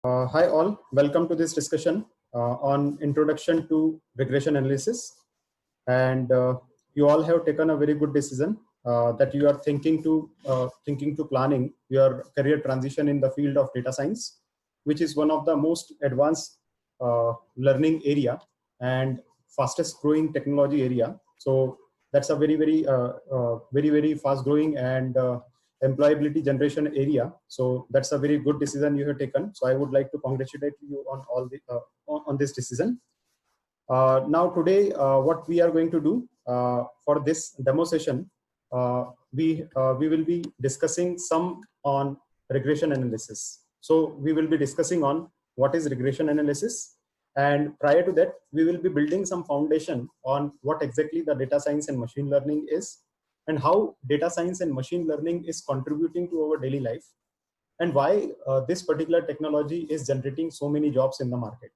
Hi all, welcome to this discussion on introduction to regression analysis. And you all have taken a very good decision that you are thinking to planning your career transition in the field of data science, which is one of the most advanced learning area and fastest growing technology area. So that's a very fast growing and employability generation area. So that's a very good decision you have taken. So I would like to congratulate you on all the on this decision. Now today, what we are going to do for this demo session, we will be discussing some on regression analysis. So we will be discussing on what is regression analysis, and prior to that, we will be building some foundation on what exactly the data science and machine learning is, and how data science and machine learning is contributing to our daily life, and why this particular technology is generating so many jobs in the market.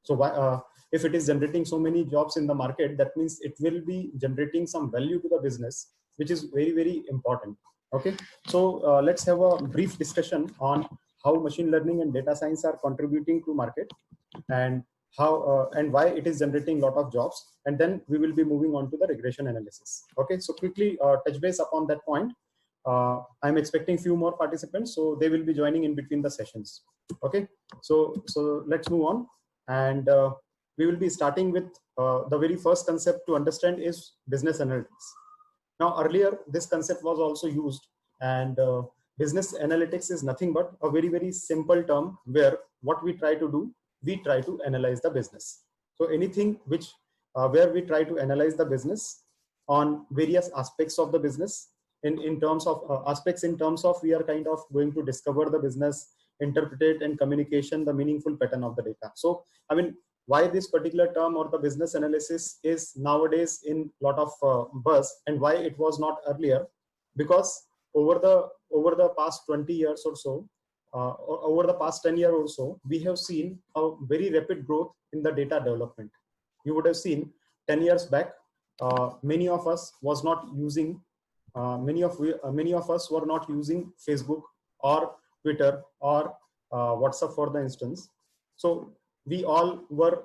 So why, if it is generating so many jobs in the market, that means it will be generating some value to the business, which is very important. Okay, so let's have a brief discussion on how machine learning and data science are contributing to market, and how and why it is generating a lot of jobs, and then we will be moving on to the regression analysis. Okay, so quickly touch base upon that point. I'm expecting few more participants, so they will be joining in between the sessions. Okay, so let's move on, and we will be starting with the very first concept to understand is business analytics. Now earlier this concept was also used, and business analytics is nothing but a very simple term where what we try to do, we try to analyze the business. So anything which where we try to analyze the business on various aspects of the business, in terms of aspects, in terms of we are kind of going to discover the business, interpret it, and communication the meaningful pattern of the data. So I mean, why this particular term or the business analysis is nowadays in lot of buzz, and why it was not earlier? Because over the past 20 years or so, over the past 10 years or so, we have seen a very rapid growth in the data development. You would have seen 10 years back, many of us was not using many of us were not using Facebook or Twitter or WhatsApp, for the instance. So we all were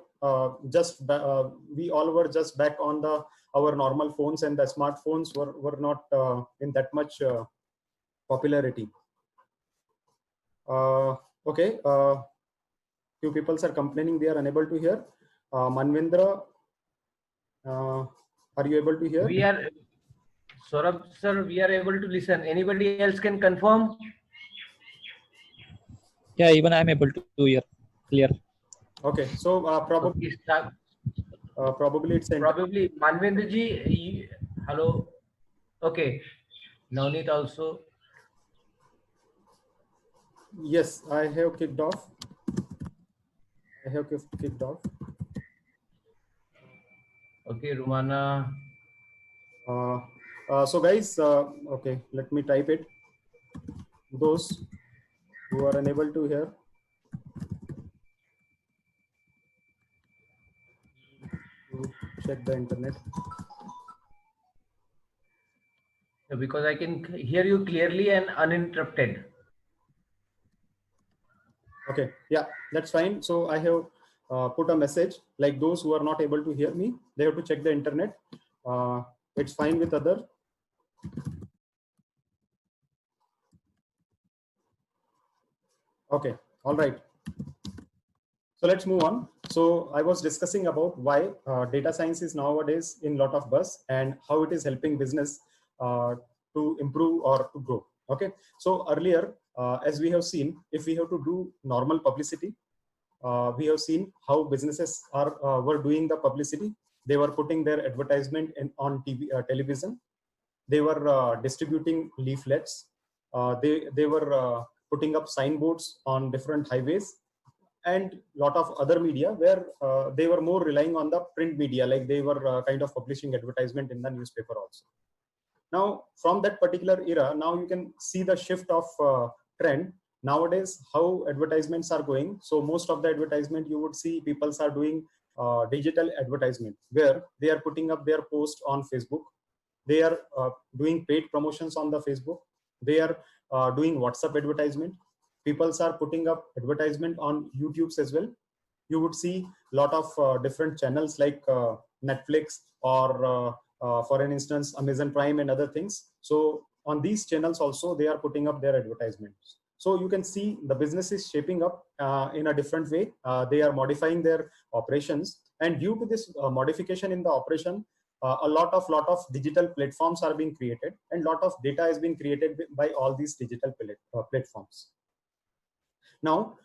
just back on our normal phones, and the smartphones were not in that much popularity. Okay, few people are complaining they are unable to hear. Manvendra, are you able to hear? We are, Saurabh sir, we are able to listen. Anybody else can confirm? Yeah, even I am able to hear clear. Okay, so probably probably it's probably Manvendra ji. Hello. Okay, Navneet also. Yes, I have kicked off. Okay, Rumana. So guys, okay, let me type it. Those who are unable to hear, check the internet. Because I can hear you clearly and uninterrupted. Okay, yeah, that's fine. So I have put a message like those who are not able to hear me, they have to check the internet. It's fine with other. Okay, all right. So let's move on. So I was discussing about why data science is nowadays in lot of buzz, and how it is helping business to improve or to grow. Okay, so earlier, as we have seen, if we have to do normal publicity, we have seen how businesses were doing the publicity. They were putting their advertisement on TV, television. They were distributing leaflets. They were putting up signboards on different highways, and lot of other media where they were more relying on the print media, like they were kind of publishing advertisement in the newspaper also. Now from that particular era, now you can see the shift of trend nowadays, how advertisements are going. So most of the advertisement you would see people are doing digital advertisement, where they are putting up their post on Facebook. They are doing paid promotions on the Facebook. They are doing WhatsApp advertisement. People are putting up advertisement on YouTube's as well. You would see a lot of different channels like Netflix or for an instance, Amazon Prime and other things. So on these channels also, they are putting up their advertisements. So you can see the business is shaping up in a different way. They are modifying their operations, and due to this modification in the operation, a lot of digital platforms are being created, and lot of data is being created by all these digital platforms. Now,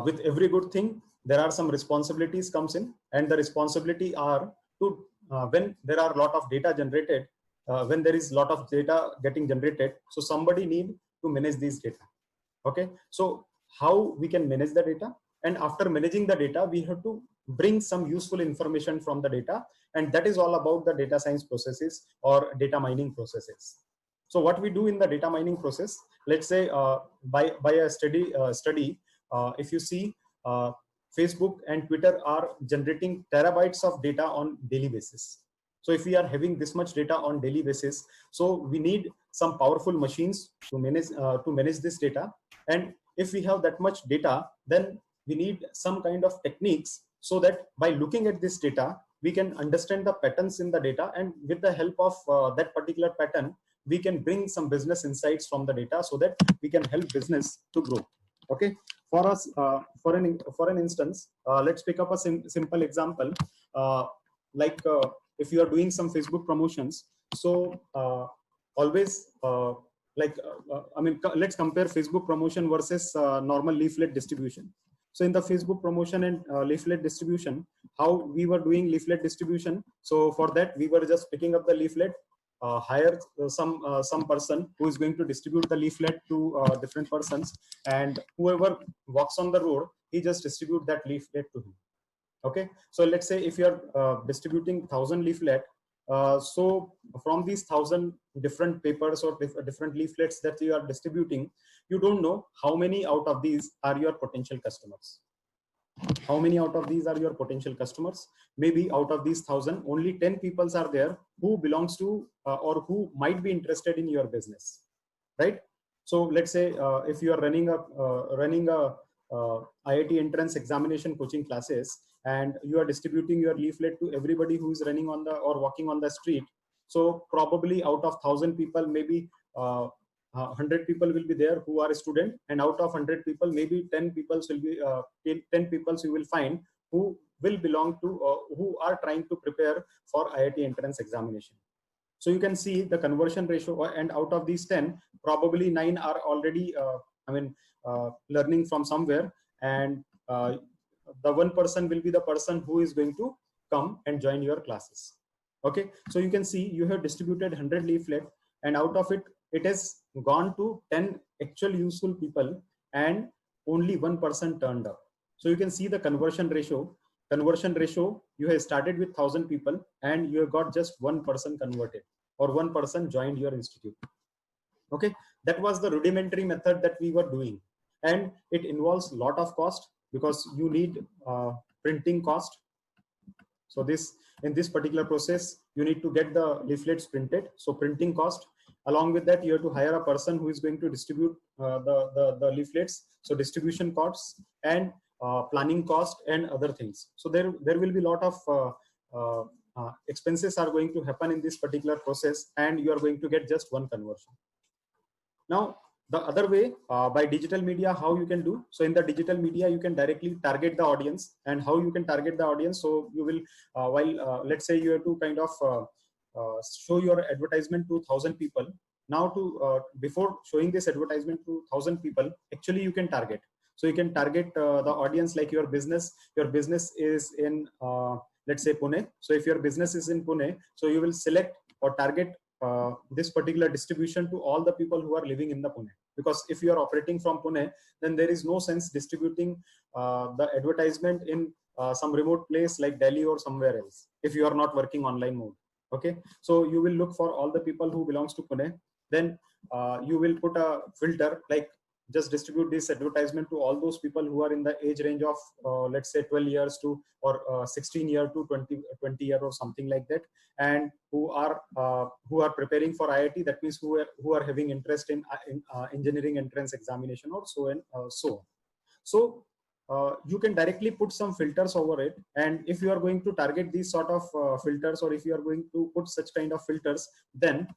with every good thing, there are some responsibilities comes in, and the responsibility are to when there are a lot of data generated, when there is a lot of data getting generated, so somebody need to manage these data. Okay, so how we can manage the data, and after managing the data, we have to bring some useful information from the data, and that is all about the data science processes or data mining processes. So what we do in the data mining process, let's say by a study, if you see, Facebook and Twitter are generating terabytes of data on daily basis. So if we are having this much data on daily basis, so we need some powerful machines to manage this data. And if we have that much data, then we need some kind of techniques so that by looking at this data, we can understand the patterns in the data, and with the help of that particular pattern, we can bring some business insights from the data so that we can help business to grow. Okay, for us, for an instance, let's pick up a simple example, if you are doing some Facebook promotions. So always let's compare Facebook promotion versus normal leaflet distribution. So in the Facebook promotion and leaflet distribution, how we were doing leaflet distribution. So for that, we were just picking up the leaflet, hire some person who is going to distribute the leaflet to different persons, and whoever walks on the road, he just distribute that leaflet to him. Okay, so let's say if you are distributing 1,000 leaflet, so from these 1,000 different papers or different leaflets that you are distributing, you don't know how many out of these are your potential customers. How many out of these are your potential customers? Maybe out of these 1,000, only 10 people are there who belongs to or who might be interested in your business, right? So let's say if you are running a IIT entrance examination coaching classes, and you are distributing your leaflet to everybody who is running on the or walking on the street. So probably out of 1,000 people, maybe 100 people will be there who are a student, and out of 100 people, maybe 10 people will be 10 people you will find who will belong to who are trying to prepare for IIT entrance examination. So you can see the conversion ratio, and out of these 10, probably 9 are already learning from somewhere, and the one person will be the person who is going to come and join your classes. Okay, so you can see you have distributed 100 leaflet, and out of it, it has gone to 10 actual useful people, and only one person turned up. So you can see the conversion ratio. You have started with 1,000 people, and you have got just one person converted, or one person joined your institute. Okay, that was the rudimentary method that we were doing, and it involves a lot of cost, because you need printing cost. So in this particular process, you need to get the leaflets printed, so printing cost. Along with that, you have to hire a person who is going to distribute the leaflets, so distribution costs, and planning cost, and other things. So there will be a lot of expenses are going to happen in this particular process, and you are going to get just one conversion. Now, the other way, by digital media, how you can do. So in the digital media, you can directly target the audience. And how you can target the audience? So you will, let's say you have to kind of show your advertisement to 1,000 people. Now before showing this advertisement to 1,000 people, actually you can target. So you can target the audience, like your business is in, let's say Pune. So if your business is in Pune, so you will select or target this particular distribution to all the people who are living in the Pune. Because if you are operating from Pune, then there is no sense distributing the advertisement in some remote place like Delhi or somewhere else, if you are not working online mode. Okay, so you will look for all the people who belongs to Pune. Then you will put a filter, like just distribute this advertisement to all those people who are in the age range of let's say 12 years to or 16 year to 20 year or something like that, and who are preparing for IIT. That means who are having interest in engineering entrance examination or so and so on. So you can directly put some filters over it, and if you are going to target these sort of filters, or if you are going to put such kind of filters, then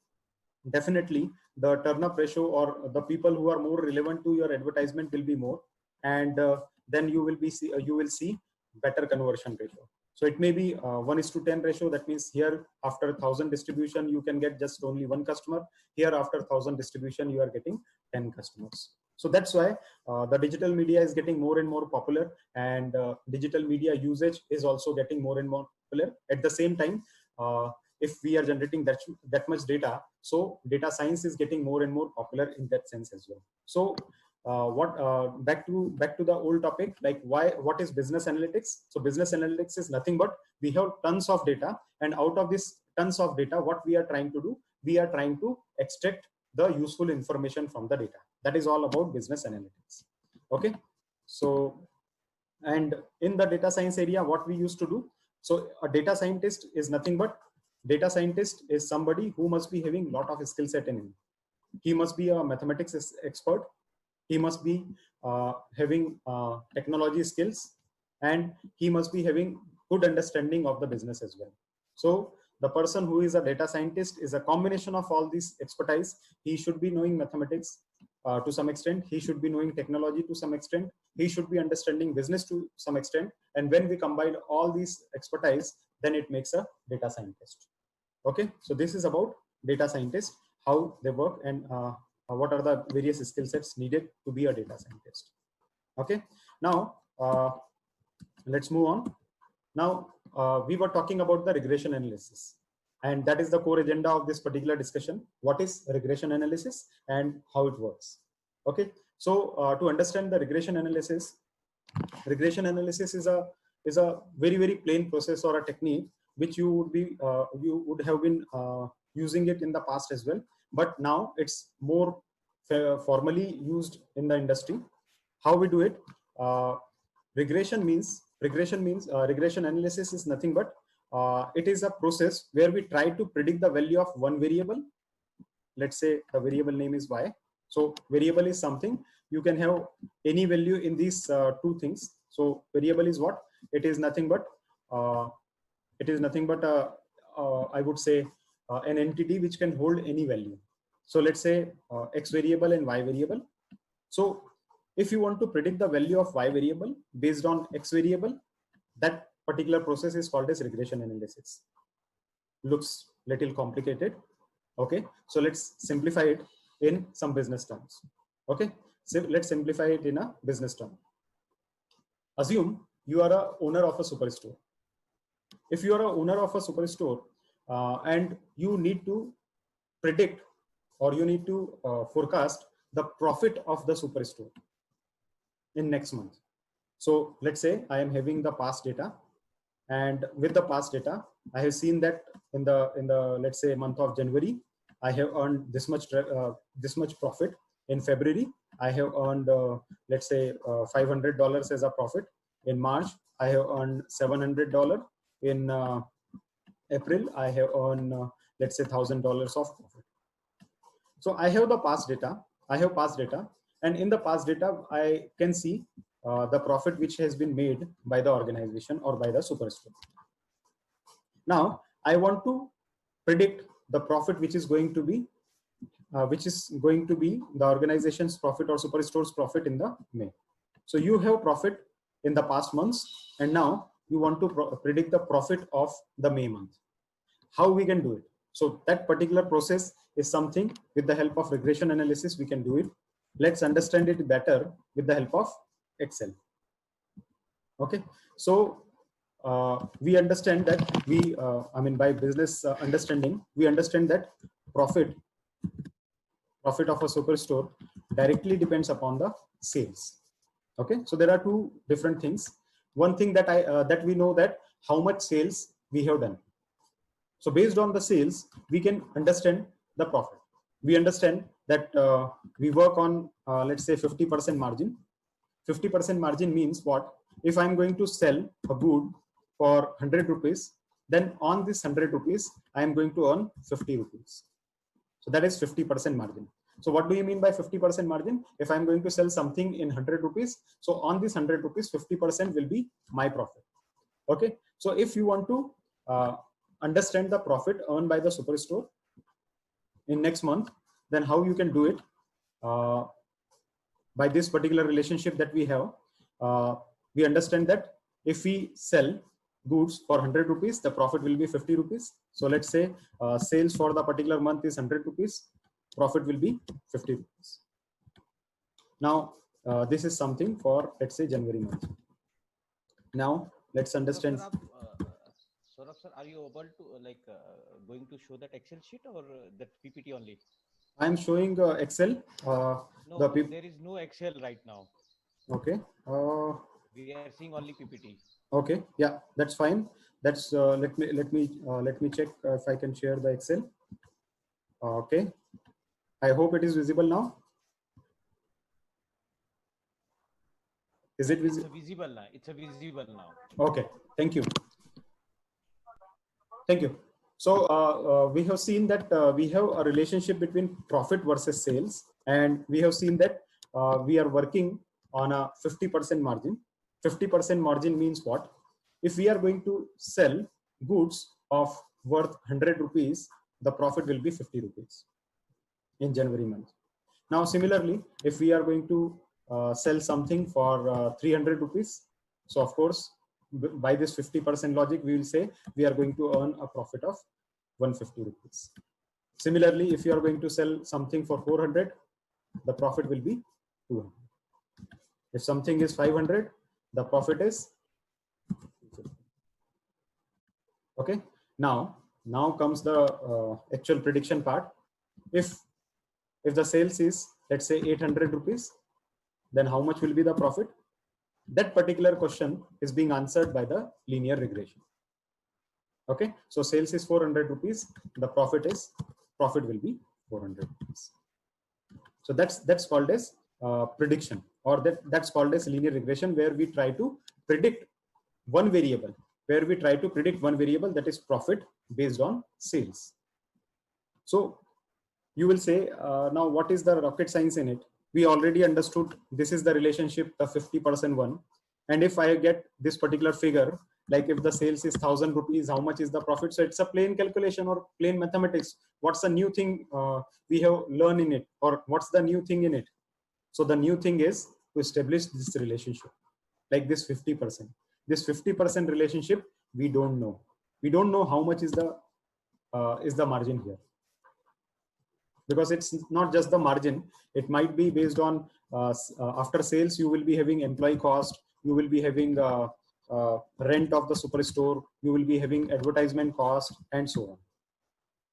definitely the turn up ratio or the people who are more relevant to your advertisement will be more, and then you will see better conversion ratio. So it may be 1:10 ratio. That means here after 1,000 distribution you can get just only one customer. Here after 1,000 distribution you are getting 10 customers. So that's why the digital media is getting more and more popular, and digital media usage is also getting more and more popular. At the same time, if we are generating that much data, so data science is getting more and more popular in that sense as well. So back to the old topic, like what is business analytics? So business analytics is nothing but we have tons of data, and out of this tons of data, what we are trying to do, we are trying to extract the useful information from the data. That is all about business analytics. Okay, so and in the data science area, what we used to do, so a data scientist is nothing but data scientist is somebody who must be having a lot of skill set in him. He must be a mathematics expert. He must be having technology skills, and he must be having good understanding of the business as well. So the person who is a data scientist is a combination of all these expertise. He should be knowing mathematics to some extent. He should be knowing technology to some extent. He should be understanding business to some extent. And when we combine all these expertise, then it makes a data scientist. Okay, so this is about data scientists, how they work, and what are the various skill sets needed to be a data scientist. Okay, now let's move on. Now we were talking about the regression analysis, and that is the core agenda of this particular discussion. What is regression analysis and how it works? Okay, so to understand the regression analysis is a very plain process or a technique which you would have been using it in the past as well, but now it's more formally used in the industry. How we do it? Regression analysis is nothing but it is a process where we try to predict the value of one variable. Let's say the variable name is y. So variable is something you can have any value in these two things. So variable is what? It is nothing but I would say an entity which can hold any value. So let's say x variable and y variable. So if you want to predict the value of y variable based on x variable, that particular process is called as regression analysis. Looks little complicated. Okay, so let's simplify it in some business terms. Okay, so let's simplify it in a business term. Assume you are a owner of a superstore. If you are a owner of a superstore and you need to predict or you need to forecast the profit of the superstore in next month. So let's say I am having the past data, and with the past data, I have seen that in the let's say month of January, I have earned this much profit. In February, I have earned let's say $500 as a profit. In March, I have earned $700. In April, I have earned let's say $1,000 of profit. So I have the past data. And in the past data, I can see the profit which has been made by the organization or by the superstore. Now I want to predict the profit which is going to be the organization's profit or superstore's profit in the May. So you have profit in the past months, and now you want to predict the profit of the May month. How we can do it? So that particular process is something with the help of regression analysis we can do it. Let's understand it better with the help of Excel. Okay, so we understand that by business understanding, we understand that profit of a superstore directly depends upon the sales. Okay, so there are two different things. One thing that that we know that how much sales we have done. So based on the sales, we can understand the profit. we understand that we work on, let's say 50% margin. 50% margin means what? If I'm going to sell a good for 100 rupees, then on this 100 rupees, I am going to earn 50 rupees. So that is 50% margin. So what do you mean by 50% margin? If I'm going to sell something in 100 rupees, so on this 100 rupees, 50% will be my profit. Okay. So if you want to understand the profit earned by the superstore in next month, then how you can do it? By this particular relationship that we have, we understand that if we sell goods for 100 rupees, the profit will be 50 rupees. So let's say sales for the particular month is 100 rupees, profit will be 50 rupees. Now, this is something for, let's say, January month. Now, let's understand. Saurabh sir, are you able to going to show that Excel sheet or that PPT only? I am showing Excel. No, there is no Excel right now. Okay. We are seeing only PPT. Okay. Yeah, that's fine. That's let me check if I can share the Excel. Okay. I hope it is visible now. Is it visible? It's visible now. It's visible now. Okay. Thank you. Thank you. So we have seen that we have a relationship between profit versus sales, and we have seen that we are working on a 50% margin. 50% margin means what? If we are going to sell goods of worth 100 rupees, the profit will be 50 rupees in January month. Now, similarly, if we are going to sell something for 300 rupees, so of course, by this 50% logic, we will say we are going to earn a profit of 150 rupees. Similarly, if you are going to sell something for 400, the profit will be 200. If something is 500, the profit is 250. Okay. Now comes the actual prediction part. If the sales is, let's say, 800 rupees, then how much will be the profit? That particular question is being answered by the linear regression. Okay, so sales is 400 rupees. The profit will be 400 rupees. So that's called as prediction, or that's called as linear regression, where we try to predict one variable, that is profit based on sales. So you will say, now what is the rocket science in it? We already understood this is the relationship, the 50% one. And if I get this particular figure, like if the sales is 1,000 rupees, how much is the profit? So it's a plain calculation or plain mathematics. What's the new thing we have learned in it, or what's the new thing in it? So the new thing is to establish this relationship, like this 50%. This 50% relationship, we don't know. We don't know how much is the margin here. Because it's not just the margin, it might be based on after sales, you will be having employee cost, you will be having rent of the superstore, you will be having advertisement cost, and so on.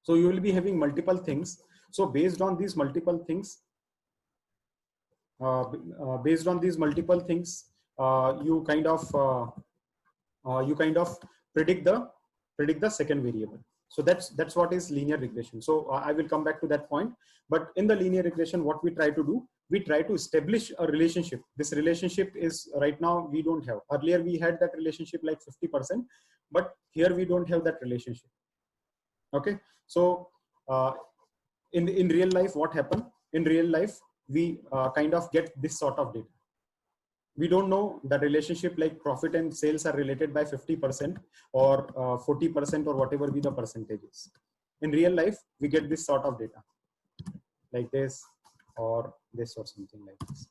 So you will be having multiple things. So based on these multiple things, you kind of predict the second variable. So that's what is linear regression. So I will come back to that point. But in the linear regression, what we try to do, we try to establish a relationship. This relationship is right now we don't have. Earlier we had that relationship like 50%, but here we don't have that relationship. Okay. So in real life, what happened? In real life, we kind of get this sort of data. We don't know the relationship like profit and sales are related by 50% or 40% or whatever be the percentages. In real life, we get this sort of data like this or something like this.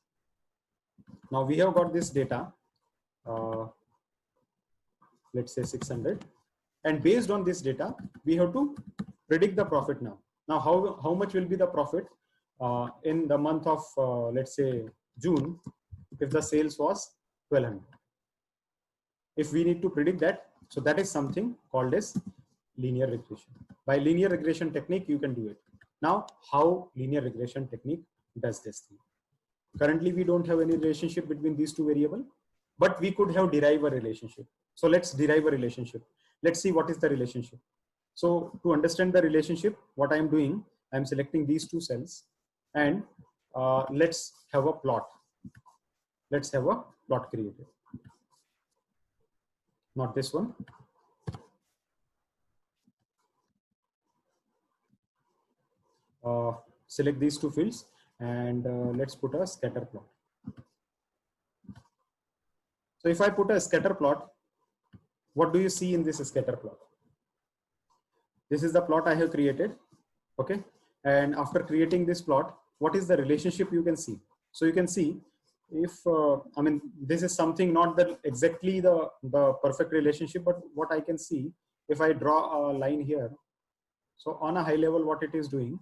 Now we have got this data, let's say 600, and based on this data, we have to predict the profit now. Now how much will be the profit in the month of let's say June, if the sales was 1200. If we need to predict that, so that is something called as linear regression. By linear regression technique, you can do it. Now, how linear regression technique does this thing? Currently, we don't have any relationship between these two variables, but we could have derived a relationship. So let's derive a relationship. Let's see what is the relationship. So to understand the relationship, what I am doing, I'm selecting these two cells, and let's have a plot. Let's have a plot created. Not this one. Select these two fields, and let's put a scatter plot. So if I put a scatter plot, what do you see in this scatter plot? This is the plot I have created. Okay. And after creating this plot, what is the relationship you can see? So you can see if, I mean, this is something not that exactly the perfect relationship, but what I can see if I draw a line here. So on a high level, what it is doing,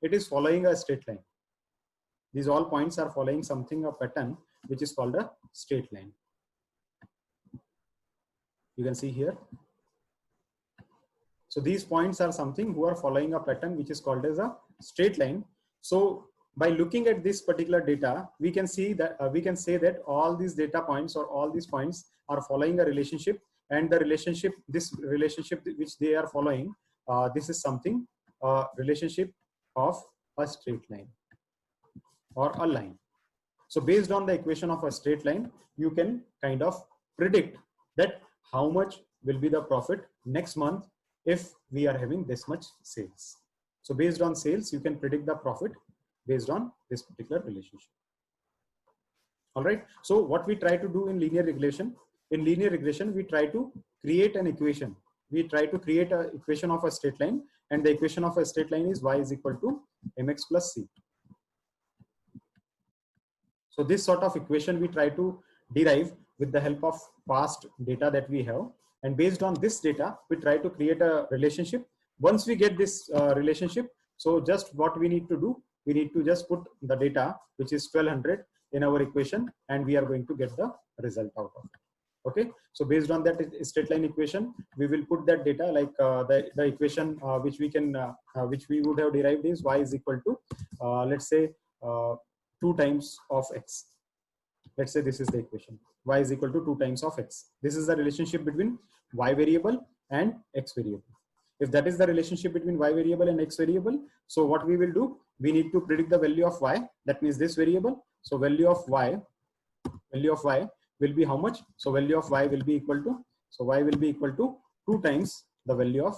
it is following a straight line. These all points are following something, a pattern, which is called a straight line. You can see here. So these points are something who are following a pattern which is called as a straight line. So by looking at this particular data, we can see that we can say that all these data points or all these points are following a relationship, and the relationship, this relationship which they are following, this is something relationship of a straight line or a line. So based on the equation of a straight line, you can kind of predict that how much will be the profit next month if we are having this much sales. So based on sales, you can predict the profit based on this particular relationship. All right. So what we try to do in linear regression, we try to create an equation. We try to create an equation of a straight line, and the equation of a straight line is y is equal to mx plus c. So this sort of equation we try to derive with the help of past data that we have. And based on this data, we try to create a relationship. Once we get this relationship, so just what we need to do, we need to just put the data, which is 1200 in our equation, and we are going to get the result out of it. Okay. So based on that straight line equation, we will put that data like the equation which we can, which we would have derived is y is equal to, let's say 2 times of x. Let's say this is the equation. Y is equal to 2 times of x. This is the relationship between y variable and x variable. If that is the relationship between y variable and x variable, so what we will do, we need to predict the value of y. That means this variable. So value of y will be how much? So value of y will be equal to, so y will be equal to 2 times the value of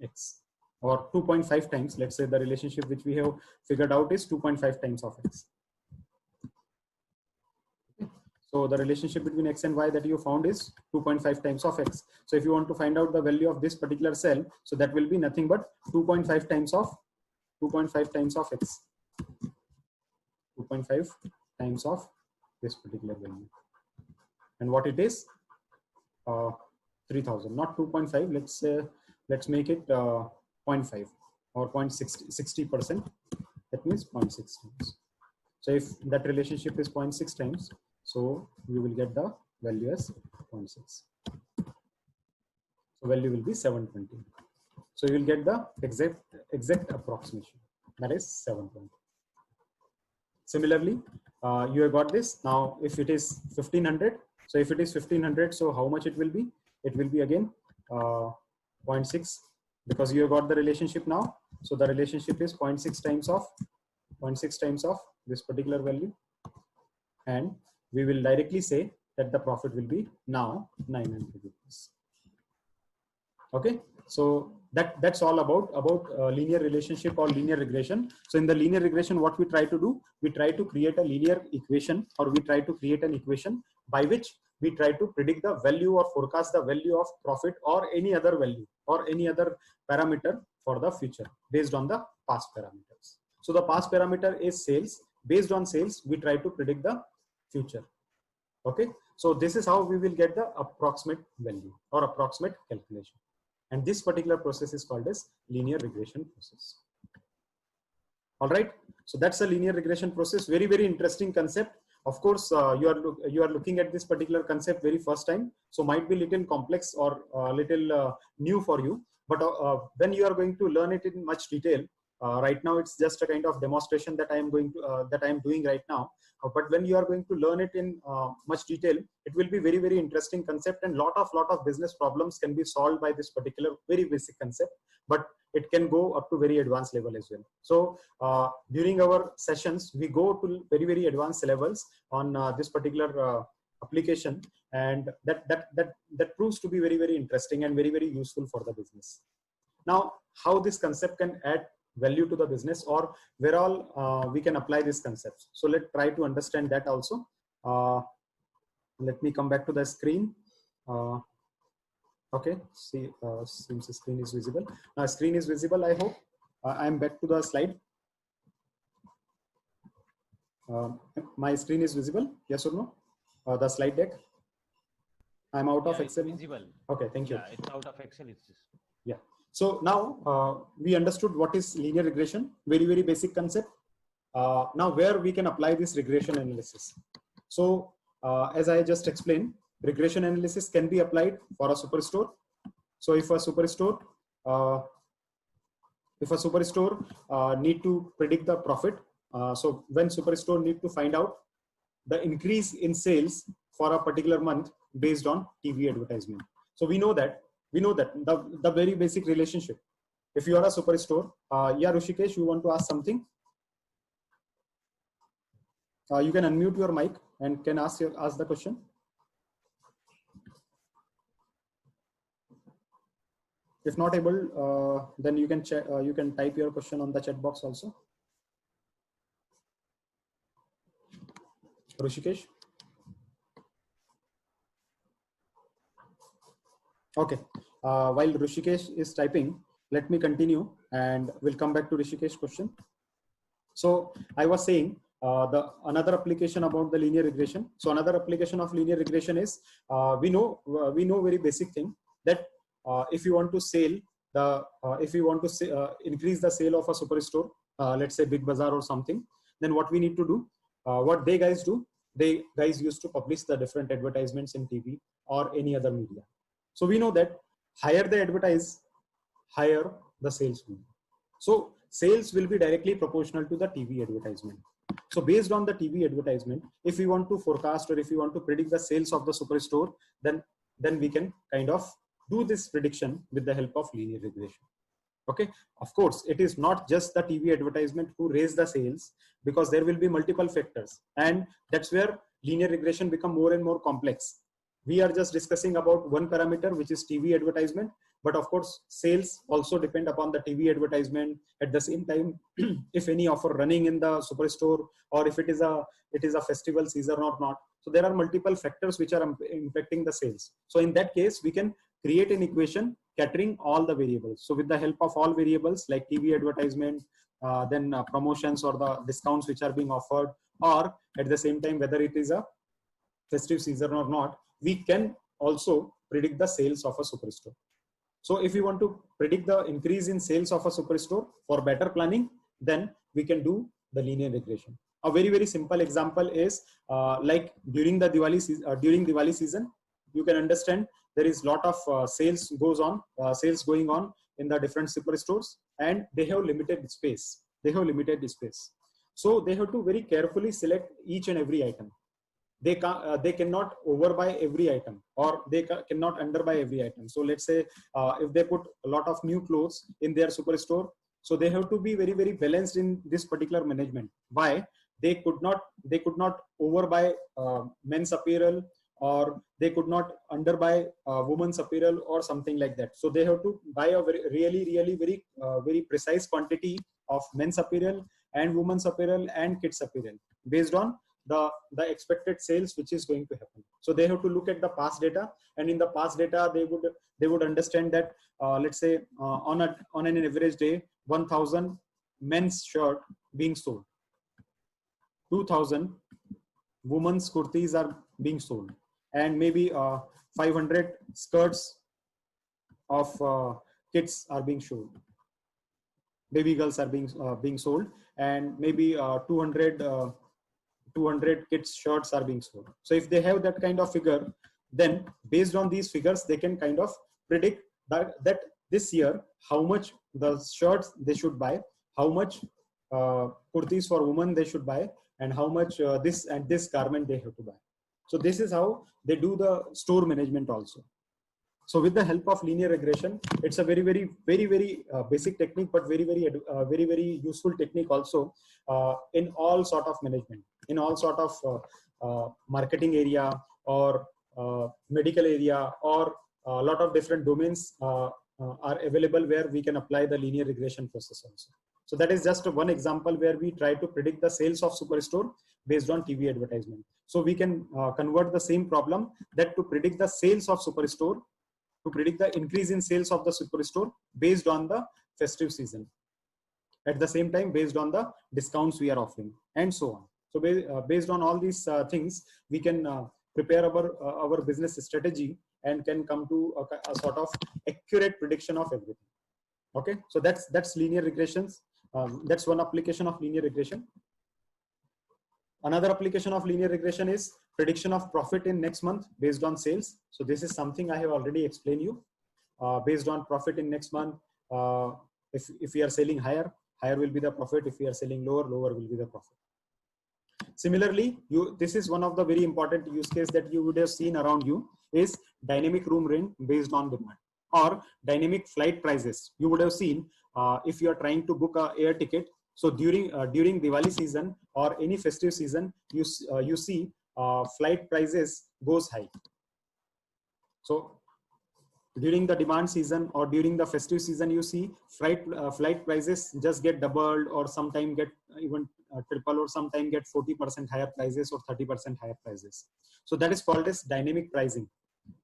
x, or 2.5 times. Let's say the relationship which we have figured out is 2.5 times of x. So the relationship between x and y that you found is 2.5 times of x. So if you want to find out the value of this particular cell, so that will be nothing but 2.5 times of x. 2.5 times of this particular value. And what it is? 3000, not 2.5. Let's say, let's make it 0.5 or 0.60%. That means 0.6 times. So if that relationship is 0.6 times, so we will get the value as 0.6. So value will be 720. So you will get the exact approximation, that is 720. Similarly, you have got this. Now, if it is 1500, so if it is 1500, so how much it will be? It will be again 0.6, because you have got the relationship now. So the relationship is 0.6 times of this particular value, and we will directly say that the profit will be now 900 rupees. Okay, so that's all about linear relationship or linear regression. So in the linear regression, what we try to do, we try to create a linear equation, or we try to create an equation by which we try to predict the value or forecast the value of profit or any other value or any other parameter for the future based on the past parameters. So the past parameter is sales. Based on sales, we try to predict the future. Okay, so this is how we will get the approximate value or approximate calculation. And this particular process is called as linear regression process. All right, so that's a linear regression process. Very, very interesting concept. Of course, you are looking at this particular concept very first time, so might be little complex or little new for you. But when you are going to learn it in much detail, right now it's just a kind of demonstration that I am doing right now. But when you are going to learn it in much detail, it will be very, very interesting concept, and lot of business problems can be solved by this particular very basic concept. But it can go up to very advanced level as well. So during our sessions, we go to very, very advanced levels on this particular application, and that proves to be very, very interesting and very, very useful for the business. Now, how this concept can add value to the business, or where all we can apply these concepts. So let's try to understand that also. Let me come back to the screen. Okay, see, seems the screen is visible. Now, screen is visible, I hope. I'm back to the slide. My screen is visible, yes or no? The slide deck. I'm out of Excel. Visible. Okay, thank you. Yeah, it's out of Excel. It's just... Yeah. So now we understood what is linear regression, very, very basic concept. Now where we can apply this regression analysis. So as I just explained, regression analysis can be applied for a superstore. So if a superstore need to predict the profit, so when superstore need to find out the increase in sales for a particular month based on TV advertisement. So we know that the very basic relationship. If you are a superstore, yeah, Rushikesh, you want to ask something? You can unmute your mic and can ask the question. If not able, then you can type your question on the chat box also. Rushikesh. Okay. While Rushikesh is typing, let me continue and we'll come back to Rushikesh's question. So I was saying another application about the linear regression. So another application of linear regression is we know very basic thing that if you want to increase the sale of a superstore, let's say Big Bazaar or something, then what we need to do, what they guys used to publish the different advertisements in TV or any other media. So we know that higher they advertise, higher the sales will be. So sales will be directly proportional to the TV advertisement. So based on the TV advertisement, if we want to forecast or if we want to predict the sales of the superstore, then we can kind of do this prediction with the help of linear regression. Okay, of course, it is not just the TV advertisement who raise the sales, because there will be multiple factors, and that's where linear regression become more and more complex. We are just discussing about one parameter, which is TV advertisement, but of course, sales also depend upon the TV advertisement. At the same time, if any offer running in the superstore, or if it is a festival season or not. So there are multiple factors which are impacting the sales. So in that case, we can create an equation capturing all the variables. So with the help of all variables like TV advertisement, then promotions or the discounts which are being offered, or at the same time, whether it is a festive season or not, we can also predict the sales of a superstore. So if we want to predict the increase in sales of a superstore for better planning, then we can do the linear regression. A very, very simple example is like during the Diwali season, you can understand there is a lot of sales going on in the different superstores, and they have limited space. So they have to very carefully select each and every item. They cannot overbuy every item, or they cannot underbuy every item. So let's say if they put a lot of new clothes in their superstore, so they have to be very, very balanced in this particular management. Why? They could not overbuy men's apparel, or they could not underbuy women's apparel or something like that. So they have to buy a very precise quantity of men's apparel and women's apparel and kids apparel based on the expected sales which is going to happen. So they have to look at the past data, and in the past data they would understand that let's say on an average day 1,000 men's shirt being sold, 2,000 women's kurtis are being sold, and maybe 500 skirts of kids are being sold, baby girls are being sold, and maybe 200 kids shirts are being sold. So if they have that kind of figure, then based on these figures, they can kind of predict that this year, how much the shirts they should buy, how much kurtis for women they should buy, and how much this and this garment they have to buy. So this is how they do the store management also. So with the help of linear regression, it's a very basic technique, but very useful technique also in all sort of management, in all sort of marketing area or medical area, or a lot of different domains are available where we can apply the linear regression process also. So that is just one example where we try to predict the sales of Superstore based on TV advertisement. So we can convert the same problem, that to predict the sales of Superstore, to predict the increase in sales of the Superstore based on the festive season. At the same time, based on the discounts we are offering, and so on. So based on all these things, we can prepare our business strategy and can come to a sort of accurate prediction of everything. Okay, so that's linear regressions. That's one application of linear regression. Another application of linear regression is prediction of profit in next month based on sales. So this is something I have already explained you. Based on profit in next month, if we are selling higher will be the profit. If we are selling lower will be the profit. Similarly, this is one of the very important use case that you would have seen around you, is dynamic room rent based on demand, or dynamic flight prices. You would have seen if you are trying to book a air ticket. So during Diwali season or any festive season, you see flight prices goes high. So during the demand season or during the festive season, you see flight prices just get doubled, or sometime get even triple, or sometime get 40% higher prices or 30% higher prices. So that is called as dynamic pricing.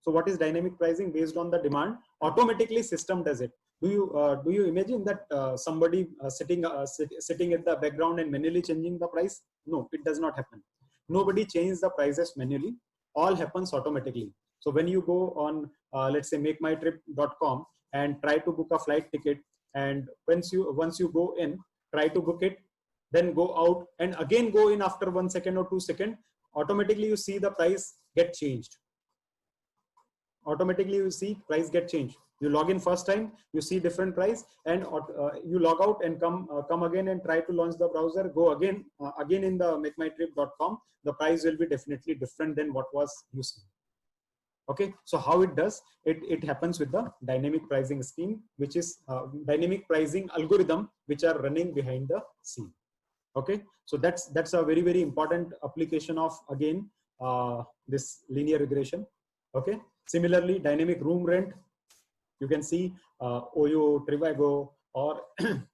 So what is dynamic pricing? Based on the demand, automatically system does it. Do you imagine that somebody sitting at the background and manually changing the price? No, it does not happen. Nobody changes the prices manually. All happens automatically. So when you go on, let's say makemytrip.com and try to book a flight ticket, and once you go in, try to book it, then go out and again go in after 1 second or 2 seconds, automatically you see the price get changed. Automatically you see price get changed. You log in first time, you see different price, and you log out and come again and try to launch the browser, go again in the makemytrip.com, the price will be definitely different than what was you see. Okay, so how it does, it happens with the dynamic pricing scheme, which is dynamic pricing algorithm which are running behind the scene. Okay, so that's a very important application of, again, this linear regression. Okay, similarly, dynamic room rent, you can see Oyo, Trivago, or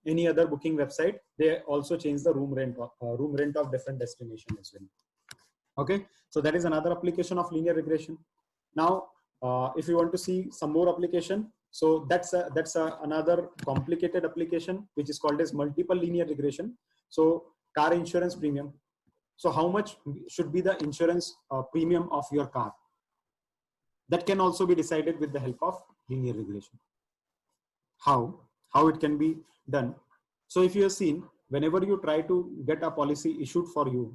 any other booking website, they also change the room rent of different destinations as well. Okay, so that is another application of linear regression. Now, if you want to see some more application, so that's another complicated application which is called as multiple linear regression. So car insurance premium. So how much should be the insurance premium of your car? That can also be decided with the help of linear regression. How it can be done? So if you have seen, whenever you try to get a policy issued for you,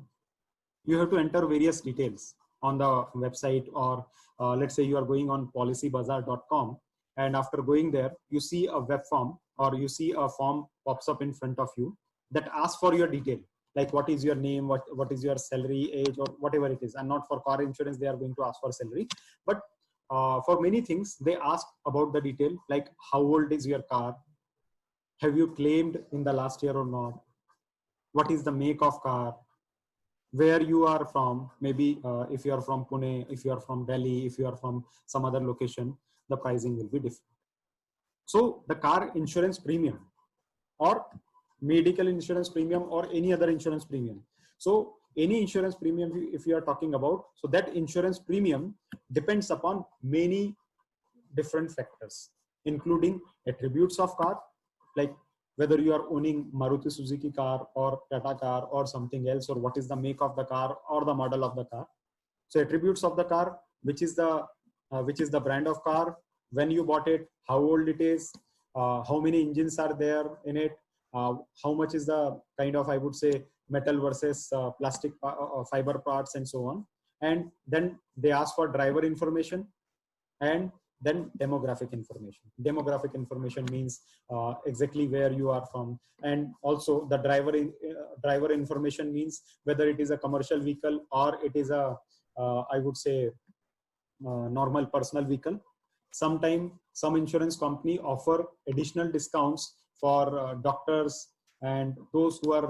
you have to enter various details on the website, or let's say you are going on policybazaar.com, and after going there, you see a web form, or you see a form pops up in front of you that asks for your detail, like what is your name, what is your salary, age, or whatever it is. And not for car insurance, they are going to ask for salary, but for many things, they ask about the detail, like how old is your car? Have you claimed in the last year or not? What is the make of car? Where you are from? Maybe if you are from Pune, if you are from Delhi, if you are from some other location, the pricing will be different. So the car insurance premium, or medical insurance premium, or any other insurance premium. So any insurance premium, if you are talking about, so that insurance premium depends upon many different factors, including attributes of car, like whether you are owning Maruti Suzuki car or Tata car or something else, or what is the make of the car or the model of the car. So attributes of the car, which is the brand of car, when you bought it, how old it is, how many engines are there in it, how much is the kind of, I would say, metal versus plastic fiber parts, and so on. And then they ask for driver information, and then demographic information. Demographic information means exactly where you are from, and also the driver information means whether it is a commercial vehicle or it is a I would say normal personal vehicle. Sometimes some insurance company offer additional discounts for doctors and those who are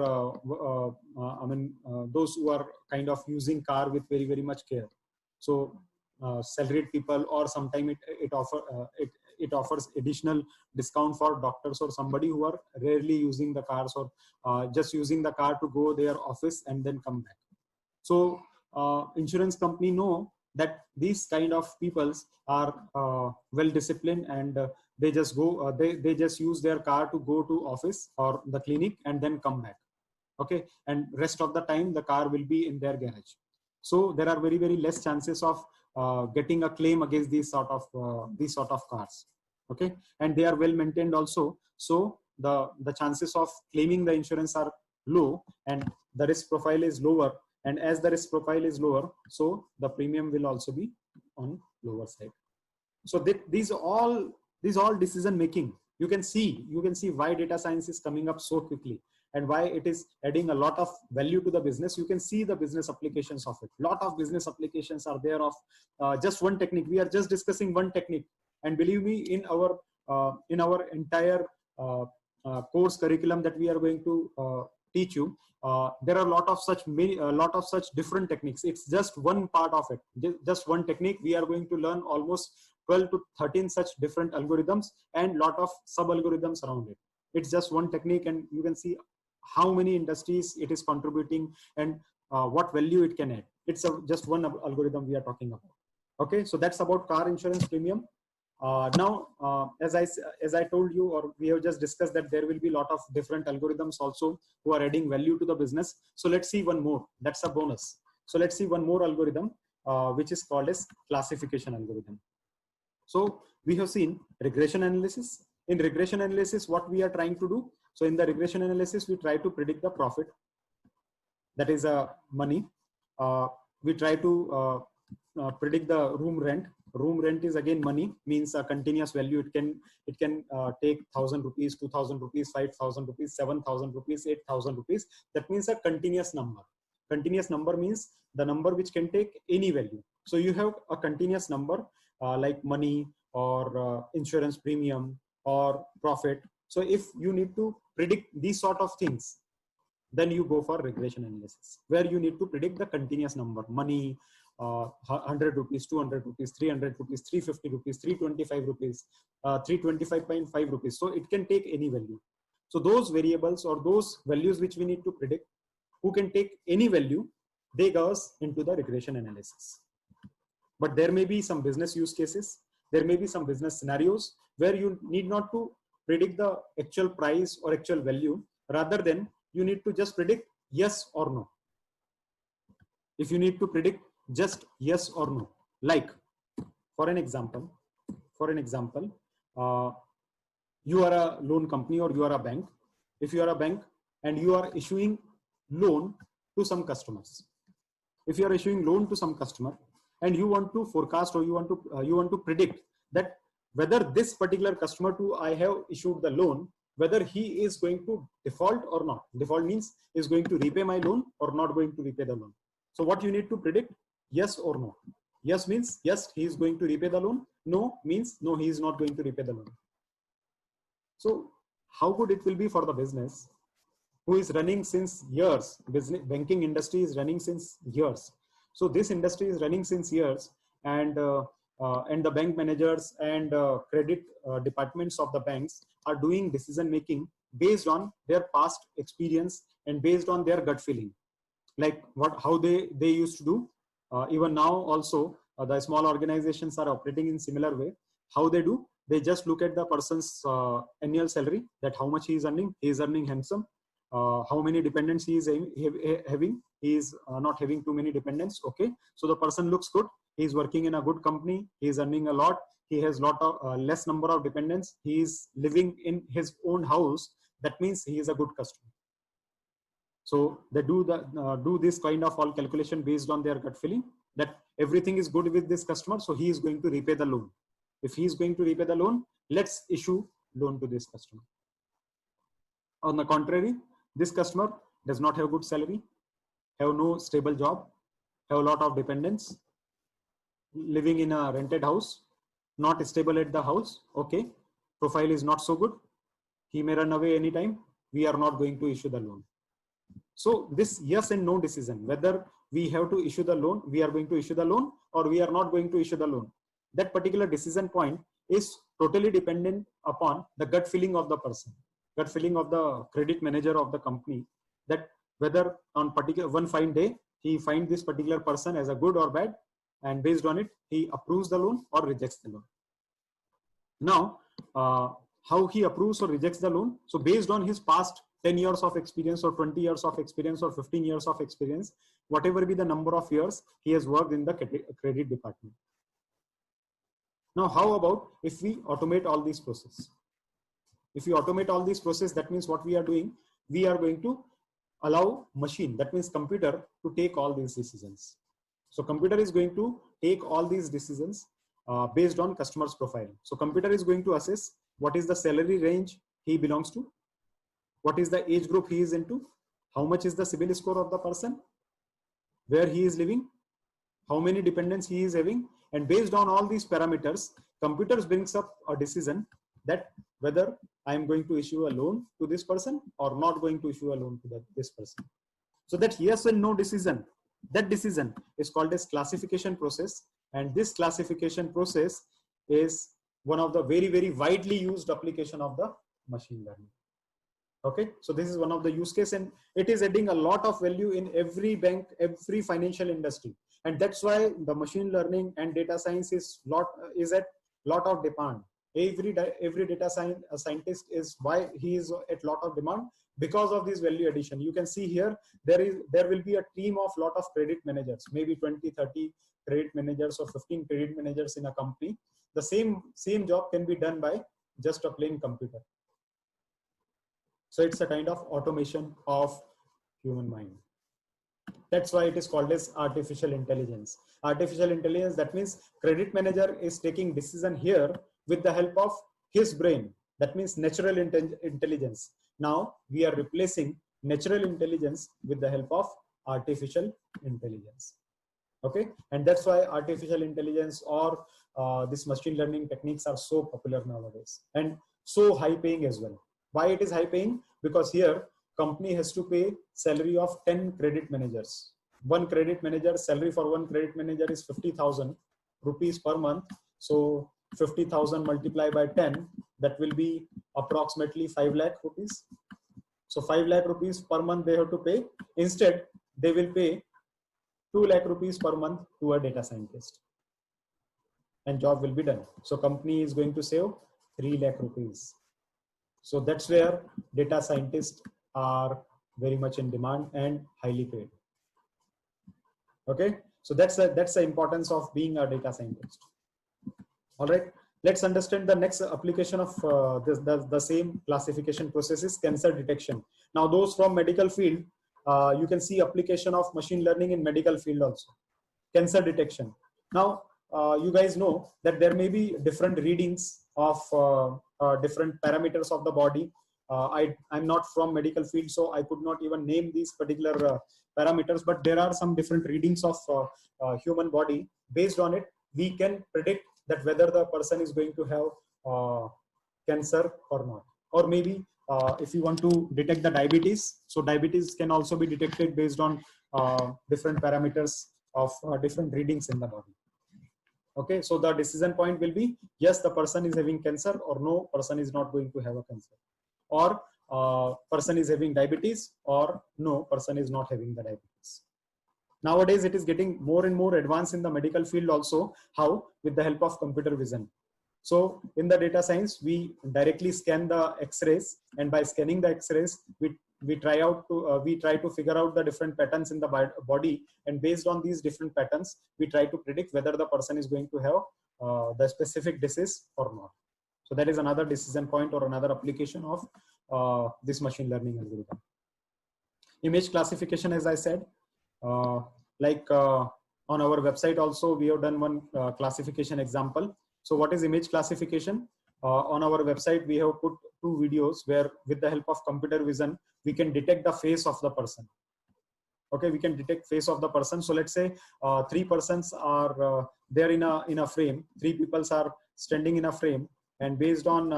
those who are kind of using car with very much care. So salaried people, or sometimes it offers additional discount for doctors or somebody who are rarely using the cars, or just using the car to go their office and then come back. So insurance company know that these kind of peoples are well disciplined, and they just go they just use their car to go to office or the clinic and then come back. Okay, and rest of the time the car will be in their garage. So there are very less chances of getting a claim against these sort of cars. Okay, and they are well maintained also, so the chances of claiming the insurance are low, and the risk profile is lower. And as the risk profile is lower, so the premium will also be on lower side. So these all decision making, you can see why data science is coming up so quickly and why it is adding a lot of value to the business. You can see the business applications of it. Lot of business applications are there of just one technique. We are just discussing one technique, and believe me, in our entire course curriculum that we are going to teach you, there are a lot of such different techniques. It's just one part of it, just one technique. We are going to learn almost 12 to 13 such different algorithms and lot of sub algorithms around it. It's just one technique, and you can see how many industries it is contributing and what value it can add. It's just one algorithm we are talking about. Okay, so that's about car insurance premium. Now, as I told you, or we have just discussed, that there will be a lot of different algorithms also who are adding value to the business. So let's see one more. That's a bonus. So let's see one more algorithm, which is called as classification algorithm. So we have seen regression analysis. In regression analysis, what we are trying to do? So in the regression analysis, we try to predict the profit. That is money. We try to predict the room rent. Room rent is again money, means a continuous value. It can take 1,000 rupees, 2,000 rupees, 5,000 rupees, 7,000 rupees, 8,000 rupees. That means a continuous number. Continuous number means the number which can take any value. So you have a continuous number like money or insurance premium or profit. So if you need to predict these sort of things, then you go for regression analysis, where you need to predict the continuous number, money, 100 rupees, 200 rupees, 300 rupees, 350 rupees, 325 rupees, 325.5 rupees. So it can take any value. So those variables or those values which we need to predict, who can take any value, they goes into the regression analysis. But there may be some business use cases, there may be some business scenarios where you need not to predict the actual price or actual value, rather than you need to just predict yes or no. If you need to predict just yes or no, like for an example, you are a loan company or you are a bank. If you are a bank and you are issuing loan to some customers, if you are issuing loan to some customer and you want to forecast, or you want to predict that whether this particular customer to I have issued the loan, whether he is going to default or not. Default means is going to repay my loan or not going to repay the loan. So what you need to predict, yes or no. Yes means yes, he is going to repay the loan. No means no, he is not going to repay the loan. So how good it will be for the business who is running since years. Banking industry is running since years. So this industry is running since years, and the bank managers and credit departments of the banks are doing decision making based on their past experience and based on their gut feeling, like how they used to do. Even now also the small organizations are operating in similar way. How they do, they just look at the person's annual salary, that how much he is earning. He is earning handsome. How many dependents he is having. He is not having too many dependents. Okay, so the person looks good. He is working in a good company. He is earning a lot. He has less number of dependents. He is living in his own house. That means he is a good customer. So they do this kind of all calculation based on their gut feeling, that everything is good with this customer, so he is going to repay the loan. If he is going to repay the loan, let's issue loan to this customer. On the contrary, this customer does not have good salary, have no stable job, have a lot of dependents, living in a rented house. not stable at the house. Okay, profile is not so good. He may run away anytime. We are not going to issue the loan. So this yes and no decision, whether we have to issue the loan, we are going to issue the loan, or we are not going to issue the loan. That particular decision point is totally dependent upon the gut feeling of the person, gut feeling of the credit manager of the company, that whether on particular one fine day he finds this particular person as a good or bad, and based on it he approves the loan or rejects the loan. Now how he approves or rejects the loan, so based on his past 10 years of experience or 20 years of experience or 15 years of experience, whatever be the number of years he has worked in the credit department. Now how about if we automate all these processes? If we automate all these processes, that means what we are doing, we are going to allow machine, that means computer, to take all these decisions. So computer is going to take all these decisions based on customer's profile. So computer is going to assess what is the salary range he belongs to, what is the age group he is into, how much is the CIBIL score of the person, where he is living, how many dependents he is having, and based on all these parameters, computers brings up a decision that whether I am going to issue a loan to this person or not going to issue a loan to this person. So that yes and no decision, that decision is called as classification process, and this classification process is one of the very, very widely used application of the machine learning. Okay, so this is one of the use case, and it is adding a lot of value in every bank, every financial industry, and that's why the machine learning and data science is at lot of demand. Every data scientist is why he is at lot of demand, because of this value addition. You can see here there will be a team of lot of credit managers, maybe 20, 30 credit managers or 15 credit managers in a company. The same job can be done by just a plain computer. So it's a kind of automation of human mind. That's why it is called as artificial intelligence. Artificial intelligence, that means credit manager is taking decision here with the help of his brain. That means natural intelligence. Now we are replacing natural intelligence with the help of artificial intelligence. Okay, and that's why artificial intelligence or this machine learning techniques are so popular nowadays and so high paying as well. Why it is high paying? Because here company has to pay salary of 10 credit managers. One credit manager salary for one credit manager is 50,000 rupees per month. So 50,000 multiplied by 10, that will be approximately 5 lakh rupees. So 5 lakh rupees per month they have to pay. Instead, they will pay 2 lakh rupees per month to a data scientist, and job will be done. So company is going to save 3 lakh rupees. So that's where data scientists are very much in demand and highly paid. Okay, so that's the importance of being a data scientist. All right, let's understand the next application of the same classification process is cancer detection. Now those from medical field, you can see application of machine learning in medical field also. Cancer detection. Now you guys know that there may be different readings of different parameters of the body. I'm not from medical field, so I could not even name these particular parameters, but there are some different readings of human body. Based on it, we can predict that whether the person is going to have cancer or not. Or maybe if you want to detect the diabetes, so diabetes can also be detected based on different parameters of different readings in the body. Okay, so the decision point will be yes, the person is having cancer, or no, person is not going to have a cancer, or person is having diabetes, or no, person is not having the diabetes. Nowadays it is getting more and more advanced in the medical field also. How? With the help of computer vision. So in the data science, we directly scan the x-rays, and by scanning the x-rays, we try to figure out the different patterns in the body, and based on these different patterns, we try to predict whether the person is going to have the specific disease or not. So that is another decision point or another application of this machine learning algorithm. Image classification, as I said, on our website also we have done one classification example. So what is image classification? On our website we have put 2 videos where with the help of computer vision we can detect the face of the person. Okay, we can detect face of the person. So let's say 3 persons are there in a frame. 3 people are standing in a frame, and based on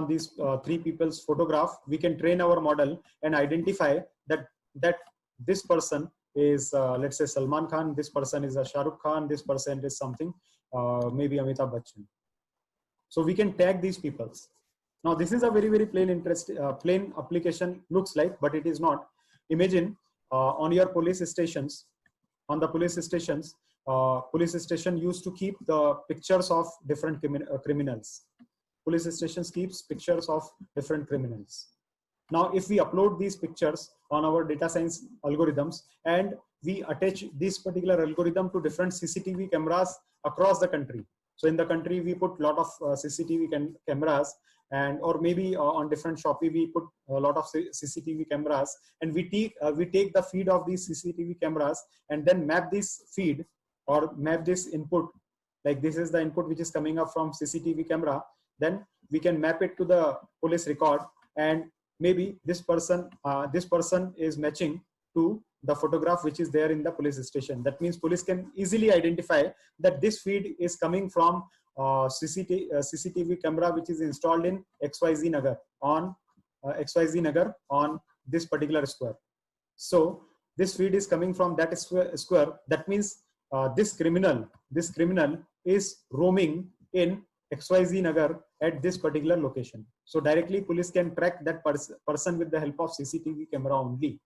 these three people's photograph, we can train our model and identify that this person is let's say Salman Khan, this person is a Shah Rukh Khan, this person is something maybe Amitabh Bachchan. So we can tag these peoples. Now this is a very plain application looks like, but it is not. Imagine on your police stations, police station used to keep the pictures of different criminals. Police stations keeps pictures of different criminals. Now, if we upload these pictures on our data science algorithms and we attach this particular algorithm to different CCTV cameras across the country. So in the country, we put a lot of CCTV cameras, and or maybe on different Shopee, we put a lot of CCTV cameras, and we take the feed of these CCTV cameras and then map this feed or map this input. Like this is the input which is coming up from CCTV camera. Then we can map it to the police record, and maybe this person is matching to the photograph which is there in the police station. That means police can easily identify that this feed is coming from CCTV camera which is installed in XYZ Nagar on this particular square. So this feed is coming from that square. That means this criminal is roaming in XYZ Nagar at this particular location. So directly police can track that person with the help of CCTV camera only,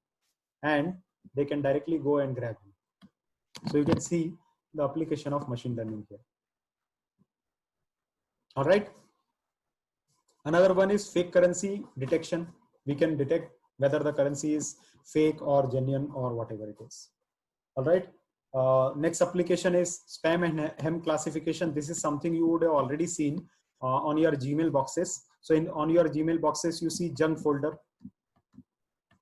and they can directly go and grab him. So you can see the application of machine learning here. All right. Another one is fake currency detection. We can detect whether the currency is fake or genuine or whatever it is. All right. Next application is spam and hem classification. This is something you would have already seen on your Gmail boxes. So on your Gmail boxes, you see junk folder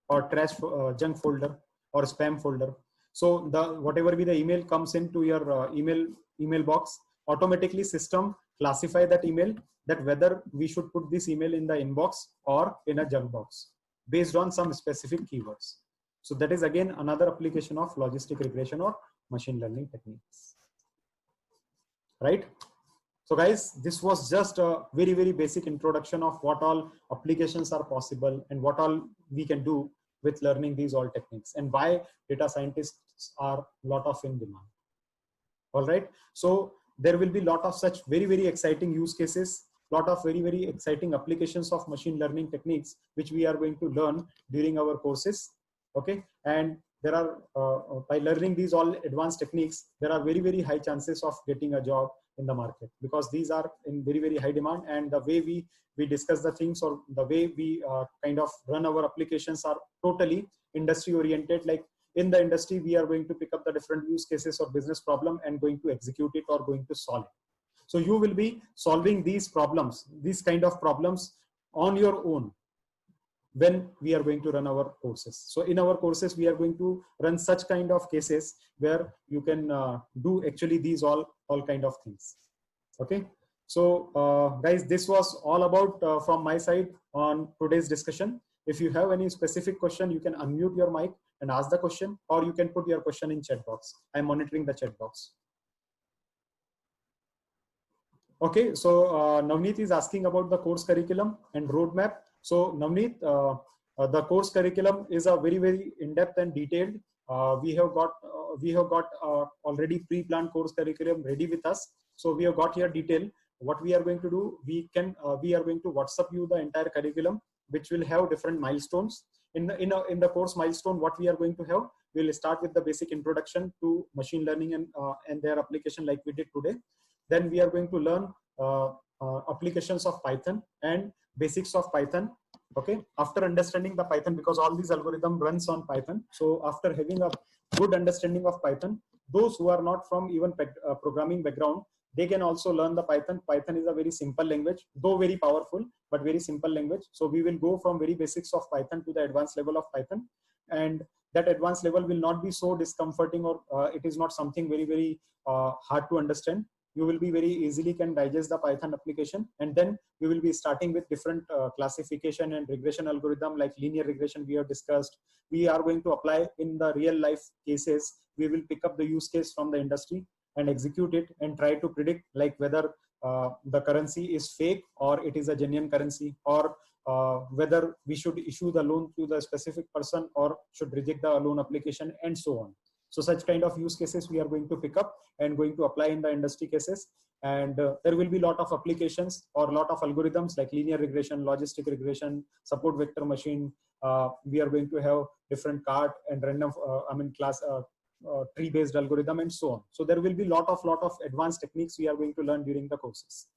or trash junk folder or spam folder. So whatever be the email comes into your email box, automatically system classify that email, that whether we should put this email in the inbox or in a junk box based on some specific keywords. So that is again another application of logistic regression or machine learning techniques. Right? So guys, this was just a very basic introduction of what all applications are possible and what all we can do with learning these all techniques, and why data scientists are lot of in demand. All right. So there will be a lot of such very exciting use cases, lot of very exciting applications of machine learning techniques, which we are going to learn during our courses. Okay. And there are, by learning these all advanced techniques, there are very high chances of getting a job in the market, because these are in very high demand, and the way we discuss the things, or the way we kind of run our applications, are totally industry oriented. Like in the industry, we are going to pick up the different use cases or business problem and going to execute it or going to solve it. So you will be solving these problems, these kind of problems on your own when we are going to run our courses. So in our courses, we are going to run such kind of cases where you can do actually these all kind of things. Okay. So guys, this was all about from my side on today's discussion. If you have any specific question, you can unmute your mic and ask the question, or you can put your question in chat box. I'm monitoring the chat box. Okay, so Navneet is asking about the course curriculum and roadmap. So Navneet, the course curriculum is a very in-depth and detailed. We have got already pre-planned course curriculum ready with us. So we have got here detail. What we are going to do, we are going to WhatsApp you the entire curriculum, which will have different milestones. In the course milestone, what we are going to have, we will start with the basic introduction to machine learning and their application, like we did today. Then we are going to learn applications of Python and basics of Python. Okay, after understanding the Python, because all these algorithm runs on Python. So after having a good understanding of Python, those who are not from even programming background, they can also learn the Python. Python is a very simple language, though very powerful, but very simple language. So we will go from very basics of Python to the advanced level of Python, and that advanced level will not be so discomforting, or it is not something very hard to understand. You will be very easily can digest the Python application, and then we will be starting with different classification and regression algorithm, like linear regression we have discussed. We are going to apply in the real life cases. We will pick up the use case from the industry, and execute it and try to predict like whether the currency is fake or it is a genuine currency, or whether we should issue the loan to the specific person or should reject the loan application, and so on. So such kind of use cases we are going to pick up and going to apply in the industry cases. And there will be a lot of applications or a lot of algorithms like linear regression, logistic regression, support vector machine. We are going to have different cart and random, tree-based algorithm, and so on. So there will be lot of advanced techniques we are going to learn during the courses.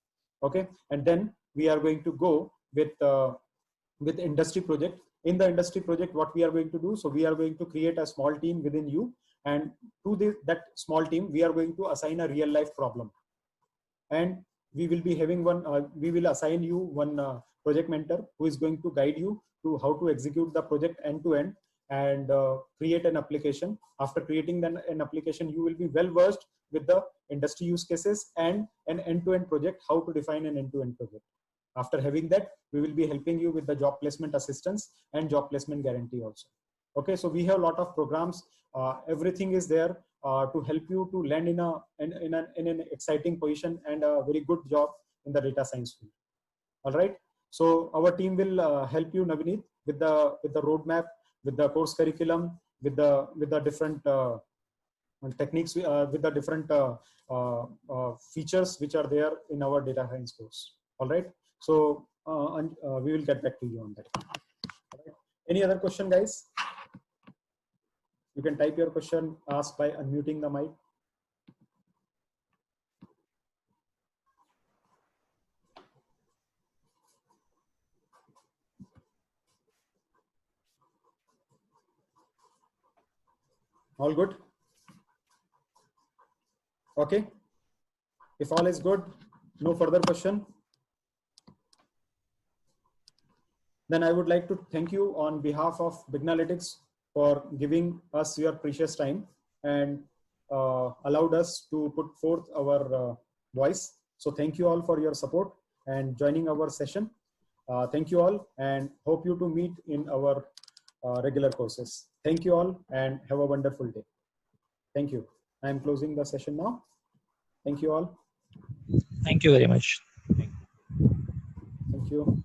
Okay, and then we are going to go with industry project. In the industry project, what we are going to do, so we are going to create a small team within you, and to that small team, we are going to assign a real life problem. And we will be having we will assign you one project mentor who is going to guide you to how to execute the project end to end and create an application. After creating an application, you will be well versed with the industry use cases and an end-to-end project, how to define an end-to-end project. After having that, we will be helping you with the job placement assistance and job placement guarantee also. Okay, so we have a lot of programs. Everything is there to help you to land in an exciting position and a very good job in the data science field. All right. So our team will help you, Navneet, with the roadmap, with the course curriculum, with the different techniques, with the different features which are there in our data science course. All right. So we will get back to you on that. All right. Any other question, guys? You can type your question, ask by unmuting the mic. All good? Okay. If all is good, no further question, then I would like to thank you on behalf of Bignalytics for giving us your precious time and allowed us to put forth our voice. So thank you all for your support and joining our session. Thank you all, and hope you to meet in our regular courses. Thank you all and have a wonderful day. Thank you. I am closing the session now. Thank you all. Thank you very much. Thank you.